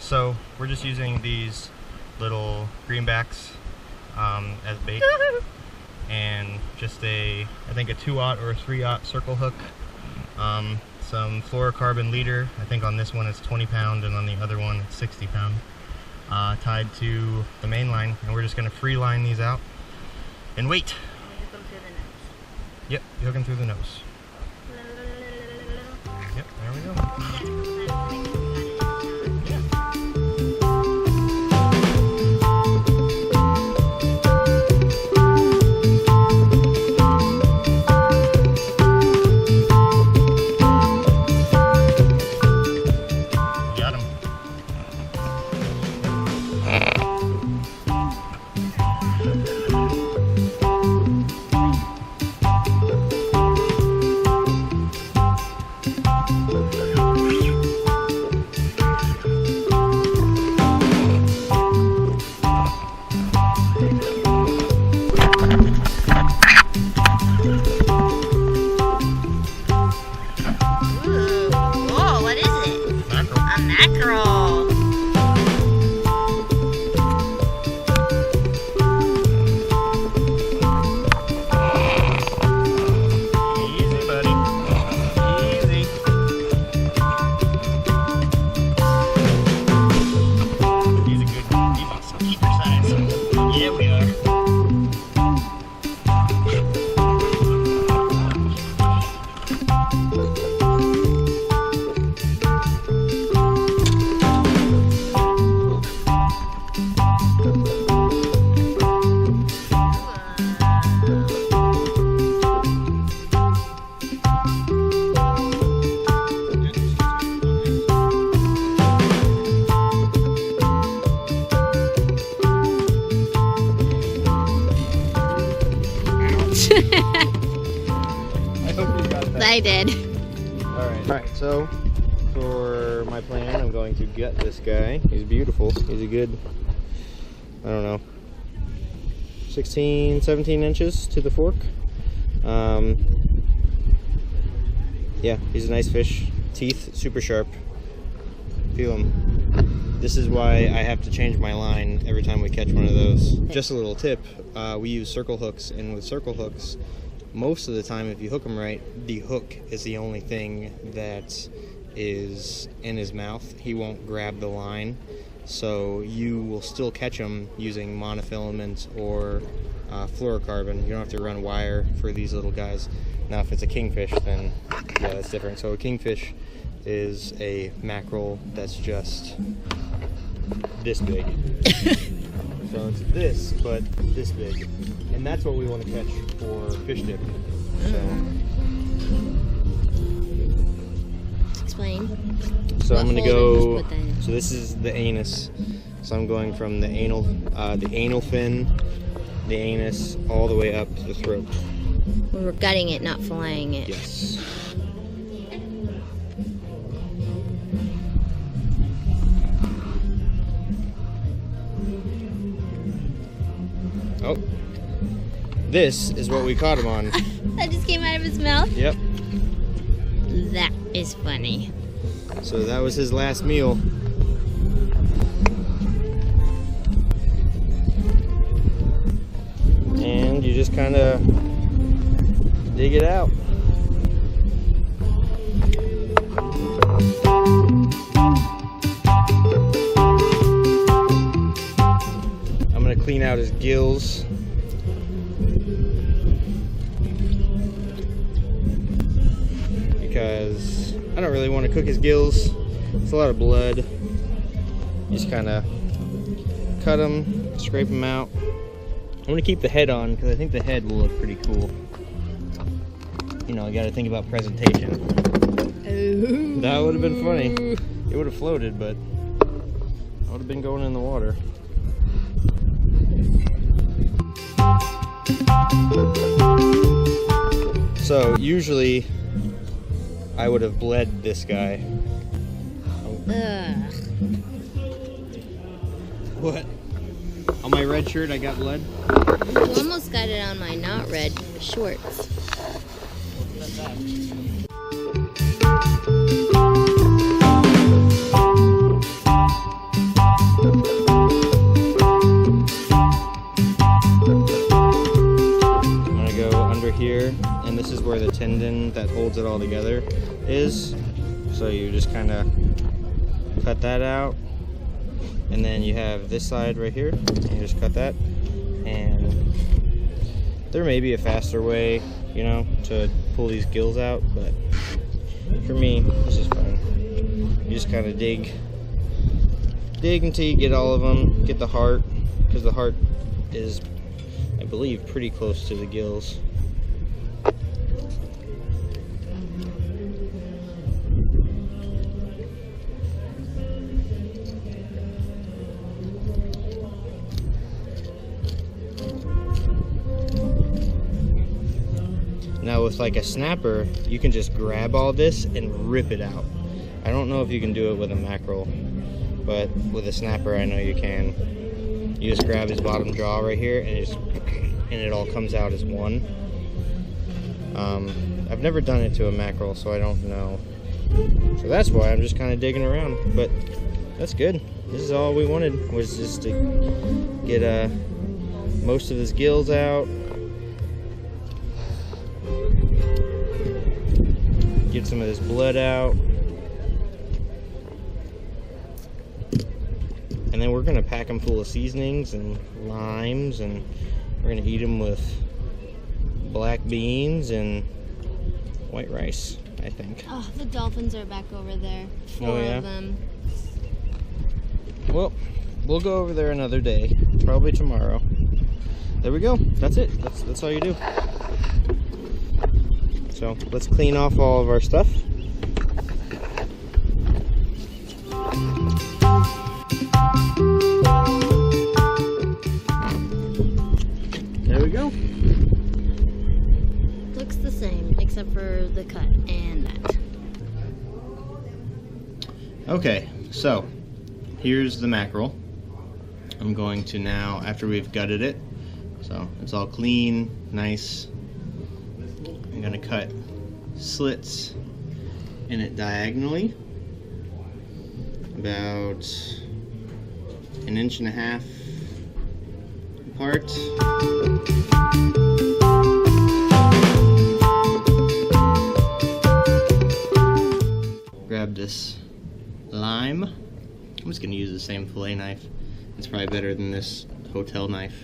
So we're just using these little greenbacks as bait, and just I think a 2/0 or a 3/0 circle hook, some fluorocarbon leader. I think on this one it's 20 pound and on the other one it's 60 pound, tied to the main line, and we're just going to free line these out and wait. Hook them through the nose. Yep, you hook them through the nose. Yep, there we go. Mackerel. Easy, buddy. Easy. He's a good one. He wants some keeper size. Yeah, we are. I hope you got that. I did. Alright, so for my plan, I'm going to gut this guy. He's beautiful. He's a good, I don't know, 16, 17 inches to the fork. Yeah, he's a nice fish. Teeth, super sharp. Feel him. This is why I have to change my line every time we catch one of those. Just a little tip, we use circle hooks, and with circle hooks, most of the time if you hook them right, the hook is the only thing that is in his mouth. He won't grab the line, so you will still catch them using monofilament or fluorocarbon. You don't have to run wire for these little guys. Now if it's a kingfish, then yeah, that's different. So a kingfish is a mackerel that's just this big. So it's this, but this big. And that's what we want to catch for fish dip. Explain. So I'm going to go, Just put that in. so this is the anus. So I'm going from the anal fin, the anus, all the way up to the throat. We're gutting it, not filleting it. Yes. Oh, this is what we caught him on. That just came out of his mouth? Yep. That is funny. So that was his last meal. And you just kind of dig it out. I'm going to clean out his gills. Because I don't really want to cook his gills. It's a lot of blood. Just kind of cut them, scrape them out. I'm going to keep the head on because I think the head will look pretty cool. You know, I got to think about presentation. Ooh. That would have been funny. It would have floated, but I would have been going in the water. So usually I would have bled this guy. Ugh. What? On my red shirt I got blood? You almost got it on my not red shorts. here, and this is where the tendon that holds it all together is. So you just kind of cut that out, and then you have this side right here, and you just cut that. And there may be a faster way, you know, to pull these gills out, but for me, this is fun. You just kind of dig until you get all of them, get the heart, because the heart is, I believe, pretty close to the gills. Now with like a snapper, you can just grab all this and rip it out. I don't know if you can do it with a mackerel, but with a snapper I know you can. You just grab his bottom jaw right here and it all comes out as one. I've never done it to a mackerel, so I don't know. So that's why I'm just kind of digging around, but that's good. This is all we wanted, was just to get most of his gills out. Get some of this blood out. And then we're gonna pack them full of seasonings and limes, and we're gonna eat them with black beans and white rice, I think. Oh, the dolphins are back over there. Four of them. Well, we'll go over there another day, probably tomorrow. There we go. That's it. That's all you do. So let's clean off all of our stuff. There we go. Looks the same, except for the cut and that. Okay, so here's the mackerel. I'm going to now, after we've gutted it, so it's all clean, nice, I'm gonna cut slits in it diagonally, about 1.5 inches apart. Grab this lime. I'm just gonna use the same fillet knife. It's probably better than this hotel knife.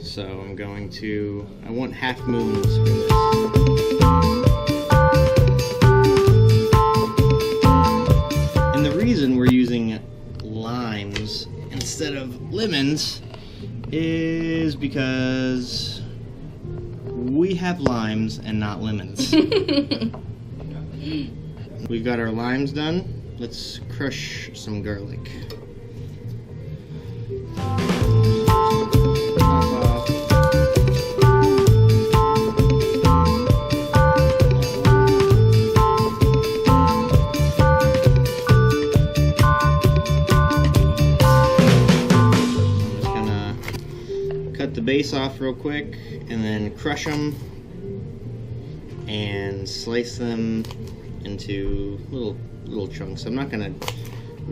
So I'm going to, I want half moons for this. And the reason we're using limes instead of lemons is because we have limes and not lemons. We've got our limes done. Let's crush some garlic. Cut the base off real quick and then crush them and slice them into little chunks. I'm not gonna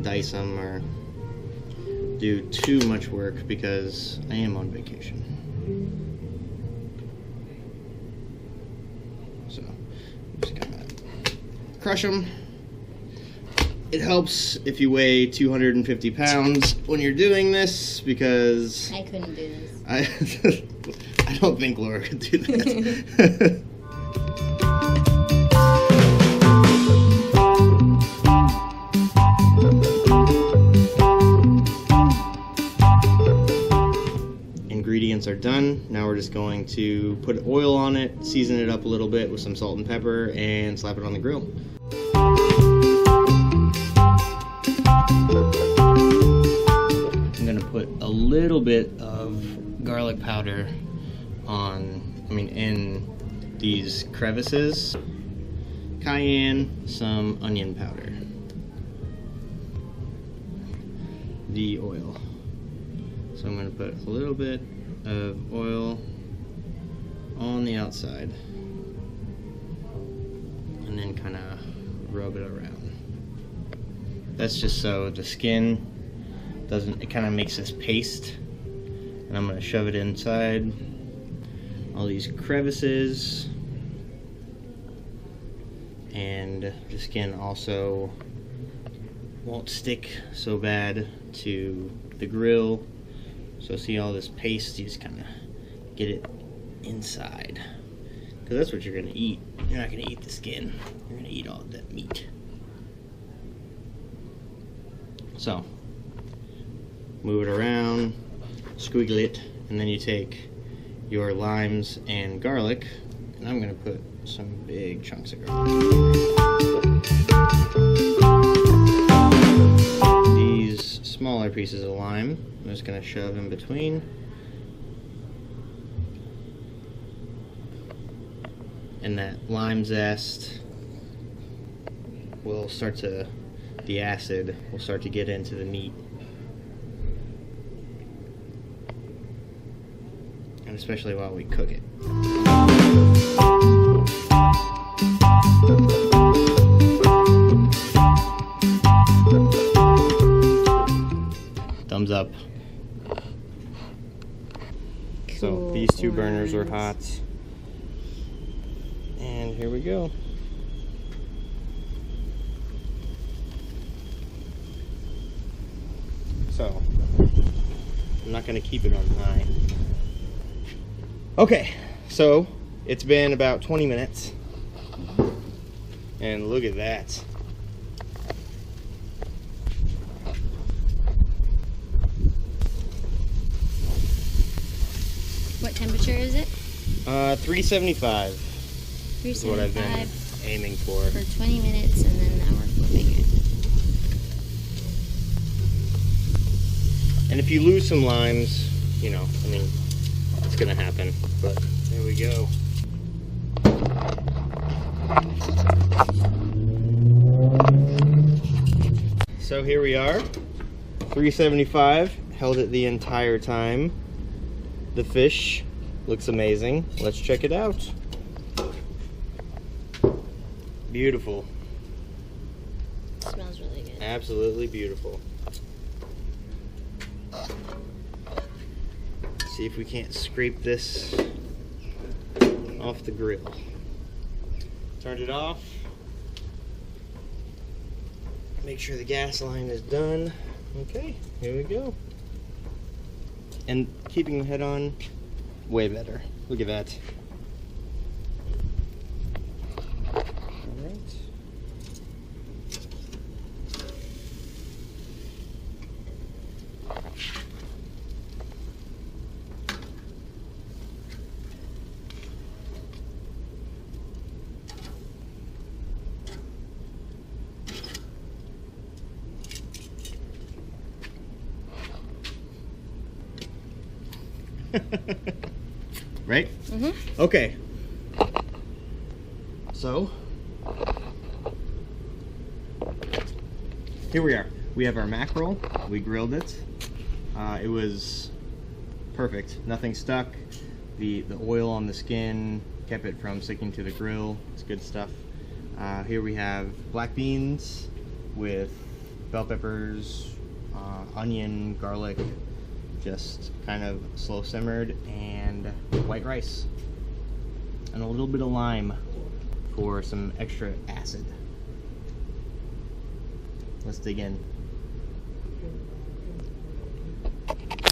dice them or do too much work because I am on vacation. So I'm just gonna crush them. It helps if you weigh 250 pounds when you're doing this, because I couldn't do this. I don't think Laura could do that. Ingredients are done. Now we're just going to put oil on it, season it up a little bit with some salt and pepper, and slap it on the grill. I'm gonna put a little bit of garlic powder in these crevices, cayenne, some onion powder, the oil. So I'm going to put a little bit of oil on the outside and then kind of rub it around. That's just so the skin doesn't, it kind of makes this paste. And I'm going to shove it inside all these crevices, and the skin also won't stick so bad to the grill. So see all this paste, you just kind of get it inside, because that's what you're going to eat. You're not going to eat the skin, you're going to eat all of that meat. So move it around, squiggle it, and then you take your limes and garlic, and I'm going to put some big chunks of garlic. These smaller pieces of lime, I'm just going to shove in between. And that lime zest will start to, the acid will start to get into the meat. And especially while we cook it. Thumbs up. So these two burners are hot. And here we go. So, I'm not going to keep it on high. Okay, so it's been about 20 minutes. And look at that. What temperature is it? 375. 375 is what I've been aiming for. 20 minutes, and then now we're flipping it. And if you lose some limes, you know, I mean, it's gonna happen, but there we go. So here we are, 375, held it the entire time. The fish looks amazing. Let's check it out. Beautiful. Smells really good. Absolutely beautiful. See if we can't scrape this off the grill. Turned it off. Make sure the gas line is done. Okay, here we go. And keeping the head on, way better. Look at that. All right. Right? Mm-hmm. Okay. So, here we are. We have our mackerel. We grilled it. It was perfect. Nothing stuck. The oil on the skin kept it from sticking to the grill. It's good stuff. Here we have black beans with bell peppers, onion, garlic, just kind of slow simmered, and white rice. And a little bit of lime for some extra acid. Let's dig in.